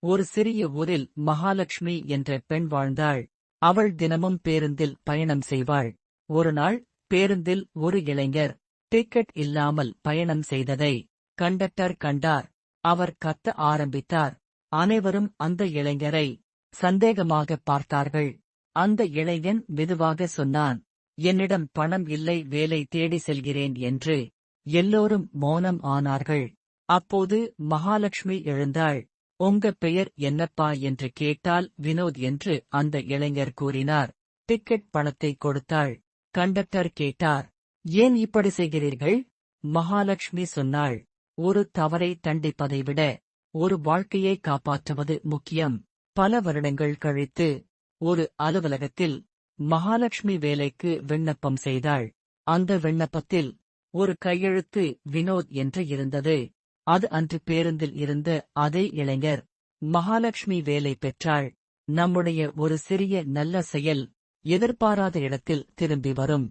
ஒரு சிறிய ஊரில் மகாலட்சுமி என்ற பெண் வாழ்ந்தாள். அவள் தினமும் பேருந்தில் பயணம் செய்வாள். ஒருநாள் பேருந்தில் ஒரு இளைஞர் டிக்கெட் இல்லாமல் பயணம் செய்ததை கண்டக்டர் கண்டார். அவர் கத்த ஆரம்பித்தார். அனைவரும் அந்த இளைஞரை சந்தேகமாக பார்த்தார்கள். அந்த இளைஞன் மெதுவாக சொன்னான், என்னிடம் பணம் இல்லை, வேலை தேடி செல்கிறேன் என்று. எல்லோரும் மௌனம் ஆனார்கள். அப்போது மகாலட்சுமி எழுந்தாள். உங்க பெயர் என்னப்பா என்று கேட்டால் வினோத் என்று அந்த இளைஞர் கூறினார். டிக்கெட் பணத்தை கொடுத்தாள். கண்டக்டர் கேட்டார், ஏன் இப்படி செய்கிறீர்கள்? மகாலட்சுமி சொன்னாள், ஒரு தவறை தண்டிப்பதை விட ஒரு வாழ்க்கையை காப்பாற்றுவது முக்கியம். பல வருடங்கள் கழித்து ஒரு அலுவலகத்தில் மகாலட்சுமி வேலைக்கு விண்ணப்பம் செய்தாள். அந்த விண்ணப்பத்தில் ஒரு கையெழுத்து வினோத் என்று இருந்தது. அது அன்று பேருந்தில் இருந்த அதே இளைஞர். மகாலட்சுமி வேலை பெற்றாள். நம்முடைய ஒரு சிறிய நல்ல செயல் எதிர்பாராத இடத்தில் திரும்பி வரும்.